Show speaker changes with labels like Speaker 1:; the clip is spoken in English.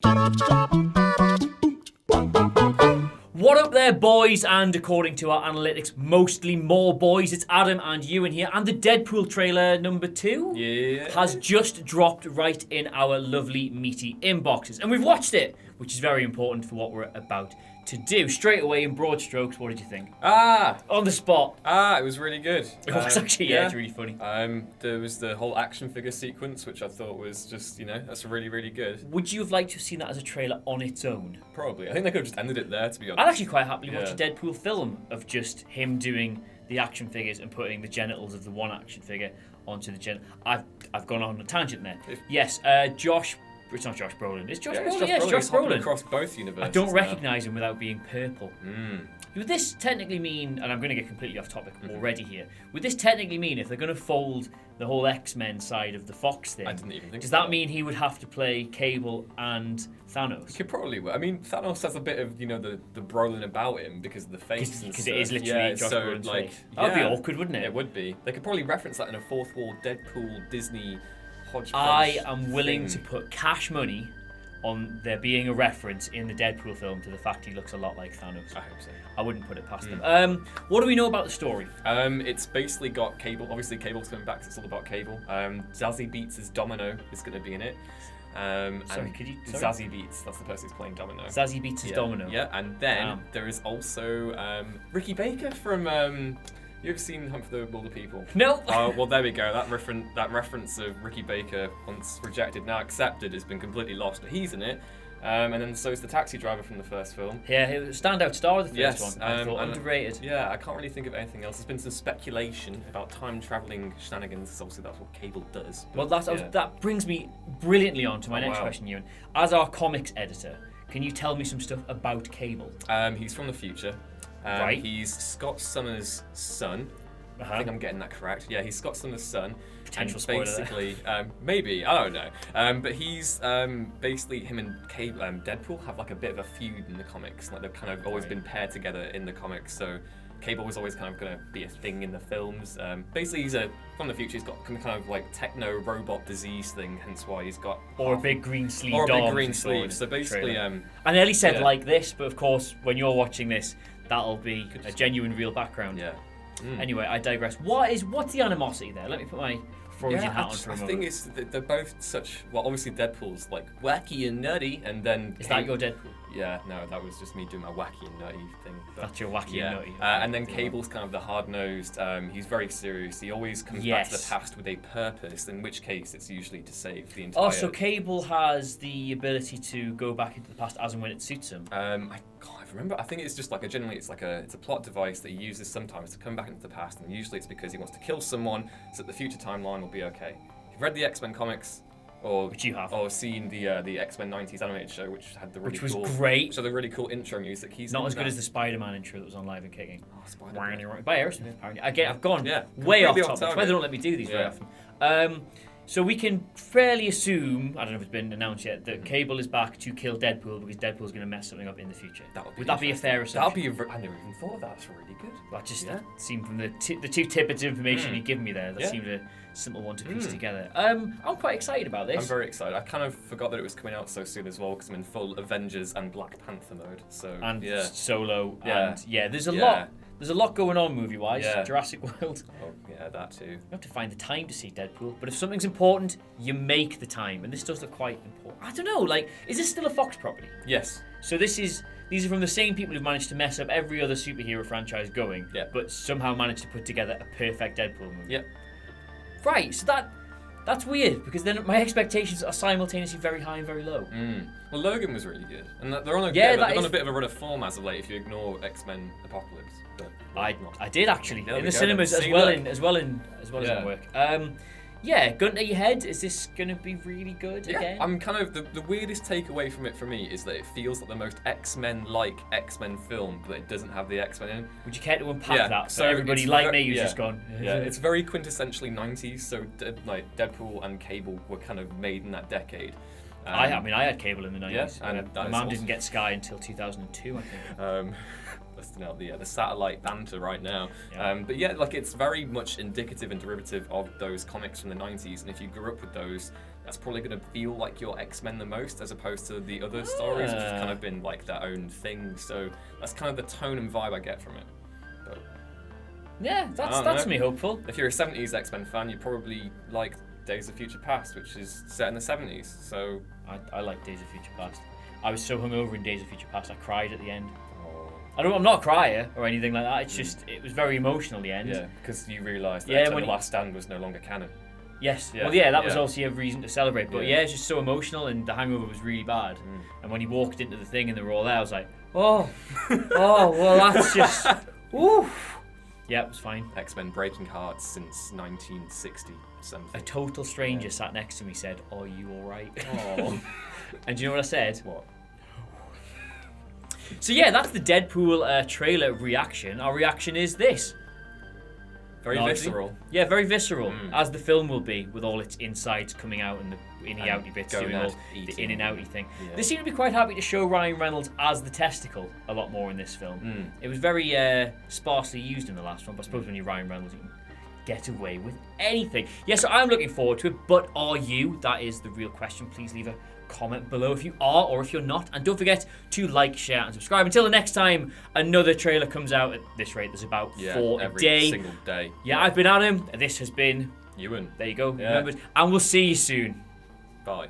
Speaker 1: What up there, boys? And according to our analytics, mostly more boys. It's Adam and Ewan here, and the Deadpool trailer number 2 has just dropped right in our lovely meaty inboxes, and we've watched it, which is very important for what we're about to do. Straight away, in broad strokes, what did you think? On the spot.
Speaker 2: It was really good.
Speaker 1: It was actually, it's really funny.
Speaker 2: There was the whole action figure sequence, which I thought was just, that's really, really good.
Speaker 1: Would you have liked to have seen that as a trailer on its own?
Speaker 2: Probably. I think they could have just ended it there, to be honest.
Speaker 1: I'd actually quite happily watch a Deadpool film of just him doing the action figures and putting the genitals of the one action figure onto the I've gone on a tangent there. Yes, Josh. It's not Josh Brolin. It's Josh Brolin. Yeah, it's Josh Brolin.
Speaker 2: Across both universes.
Speaker 1: I don't recognise him without being purple. Would this technically mean, and I'm going to get completely off topic already here, would this technically mean if they're going to fold the whole X-Men side of the Fox thing,
Speaker 2: I didn't even think
Speaker 1: does that mean he would have to play Cable and Thanos?
Speaker 2: He could probably. I mean, Thanos has a bit of, the Brolin about him because of the face and stuff.
Speaker 1: Because it is literally Josh Brolin's face. That would be awkward, wouldn't it?
Speaker 2: It would be. They could probably reference that in a fourth wall Deadpool Disney hodgepodge.
Speaker 1: I am willing to put cash money on there being a reference in the Deadpool film to the fact he looks a lot like Thanos.
Speaker 2: I hope so.
Speaker 1: I wouldn't put it past them. What do we know about the story?
Speaker 2: It's basically got Cable. Obviously, Cable's coming back, so it's all about Cable. Zazie Beetz' Domino is going to be in it.
Speaker 1: Sorry.
Speaker 2: Zazie Beetz, that's the person who's playing Domino.
Speaker 1: Zazie Beetz' Domino.
Speaker 2: Yeah, and then there is also Ricky Baker from... You ever seen Hunt for the Wilder People?
Speaker 1: No.
Speaker 2: Well, there we go. That reference of Ricky Baker, once rejected, now accepted, has been completely lost. But he's in it, and then so is the taxi driver from the first film.
Speaker 1: Yeah, he was a standout star of the first one. I thought underrated.
Speaker 2: Yeah, I can't really think of anything else. There's been some speculation about time traveling shenanigans. Obviously, that's what Cable does.
Speaker 1: But, that brings me brilliantly on to my next question, Ewan. As our comics editor, can you tell me some stuff about Cable?
Speaker 2: He's from the future.
Speaker 1: Right.
Speaker 2: He's Scott Summers' son. I think I'm getting that correct. Yeah, he's Scott Summers' son.
Speaker 1: Potential spoiler.
Speaker 2: Basically, maybe, I don't know. But he's basically, him and Deadpool have like a bit of a feud in the comics. Like they've kind of always been paired together in the comics. So Cable was always kind of going to be a thing in the films. Basically, he's from the future. He's got kind of like techno robot disease thing. Hence why he's got
Speaker 1: a big green sleeve.
Speaker 2: Or a big green sleeve. So basically,
Speaker 1: I nearly said like this, but of course, when you're watching this, that'll be a genuine, real background.
Speaker 2: Yeah.
Speaker 1: Anyway, I digress. What's the animosity there? Let me put my Freudian hat on for a moment.
Speaker 2: The thing is, they're both such... Well, obviously Deadpool's like wacky and nutty, and then...
Speaker 1: Is that your Deadpool?
Speaker 2: Yeah, no, that was just me doing my wacky and nutty thing.
Speaker 1: That's your wacky and nutty.
Speaker 2: And then Cable's kind of the hard-nosed. He's very serious. He always comes back to the past with a purpose, in which case it's usually to save the entire...
Speaker 1: Oh, so Cable has the ability to go back into the past as and when it suits him?
Speaker 2: I can't remember. I think it's just like it's a plot device that he uses sometimes to come back into the past, and usually it's because he wants to kill someone so that the future timeline will be okay. If you've read the X-Men comics, which you have, or seen the X-Men 90s animated show, which had the really cool,
Speaker 1: great.
Speaker 2: So the really cool intro music. He's
Speaker 1: not as good as the Spider-Man intro that was on Live and Kicking.
Speaker 2: Oh, Spider-Man.
Speaker 1: By Aerosmith, apparently. Again, I've gone way off topic. That's why they don't let me do these very often. So we can fairly assume, I don't know if it's been announced yet, that Cable is back to kill Deadpool because Deadpool's going to mess something up in the future. Would that be a fair assumption?
Speaker 2: I never even thought of that. That's really good.
Speaker 1: That just seemed from the two tidbits of information you've given me there. That seemed a simple one to piece together. I'm quite excited about this.
Speaker 2: I'm very excited. I kind of forgot that it was coming out so soon as well because I'm in full Avengers and Black Panther mode. And
Speaker 1: Solo. And there's a lot. There's a lot going on movie-wise. Jurassic World.
Speaker 2: Oh, yeah, that too. You
Speaker 1: have to find the time to see Deadpool. But if something's important, you make the time. And this does look quite important. I don't know, is this still a Fox property?
Speaker 2: Yes.
Speaker 1: So these are from the same people who've managed to mess up every other superhero franchise going, but somehow managed to put together a perfect Deadpool movie.
Speaker 2: Yep.
Speaker 1: Right, so that's weird, because then my expectations are simultaneously very high and very low.
Speaker 2: Well, Logan was really good. And they're on a bit of a run of form as of late if you ignore X-Men Apocalypse. But
Speaker 1: I did actually in the cinemas as well as in work. Gun to your head. Is this going to be really good again?
Speaker 2: I'm kind of the weirdest takeaway from it for me is that it feels like the most X-Men-like X-Men film, but it doesn't have the X-Men in.
Speaker 1: Would you care to unpack that? So everybody like me who's just gone.
Speaker 2: It's very quintessentially 90s. So Deadpool and Cable were kind of made in that decade. I
Speaker 1: had Cable in the 90s.
Speaker 2: And
Speaker 1: my mum didn't get Sky until 2002, I think.
Speaker 2: busting out the satellite banter right now.
Speaker 1: Yeah.
Speaker 2: But yeah, like it's very much indicative and derivative of those comics from the 90s, and if you grew up with those, that's probably going to feel like your X-Men the most, as opposed to the other stories, which have kind of been like their own thing. So that's kind of the tone and vibe I get from it. But
Speaker 1: Yeah, that's me hopeful.
Speaker 2: if you're a 70s X-Men fan, you probably like Days of Future Past, which is set in the 70s. So
Speaker 1: I like Days of Future Past. I was so hungover in Days of Future Past, I cried at the end. I'm not a crier or anything like that. It's just, it was very emotional, the end.
Speaker 2: yeah, because you realised that
Speaker 1: when
Speaker 2: The Last Stand was no longer canon.
Speaker 1: Yes.
Speaker 2: Yeah,
Speaker 1: Well, yeah, that was
Speaker 2: yeah.
Speaker 1: also a reason to celebrate. But
Speaker 2: Yeah.
Speaker 1: yeah, it's just so emotional, and the hangover was really bad. And when he walked into the thing and they were all there, I was like, oh, well, that's just, oof. Yeah, it was fine.
Speaker 2: X-Men breaking hearts since 1960 something.
Speaker 1: A total stranger sat next to me said, "Are you all right?"
Speaker 2: Oh.
Speaker 1: And do you know what I said?
Speaker 2: What?
Speaker 1: So yeah, that's the Deadpool trailer reaction. Our reaction is this.
Speaker 2: Very
Speaker 1: Largely.
Speaker 2: visceral.
Speaker 1: Yeah, very visceral, as the film will be, with all its insides coming out and the inny-outy bits doing all the in and outy thing.
Speaker 2: Yeah.
Speaker 1: They seem to be quite happy to show Ryan Reynolds as the testicle a lot more in this film. It was very sparsely used in the last one, but I suppose when you're Ryan Reynolds, you can get away with anything. Yeah, so I'm looking forward to it, but are you? That is the real question. Please leave a comment below if you are or if you're not, and don't forget to like, share and subscribe. Until the next time another trailer comes out. At this rate, there's about 4 a
Speaker 2: every
Speaker 1: day.
Speaker 2: single day.
Speaker 1: Yeah, I've been Adam. This has been
Speaker 2: Ewan.
Speaker 1: there you go.
Speaker 2: Yeah.
Speaker 1: Remembered, and we'll see you soon.
Speaker 2: Bye.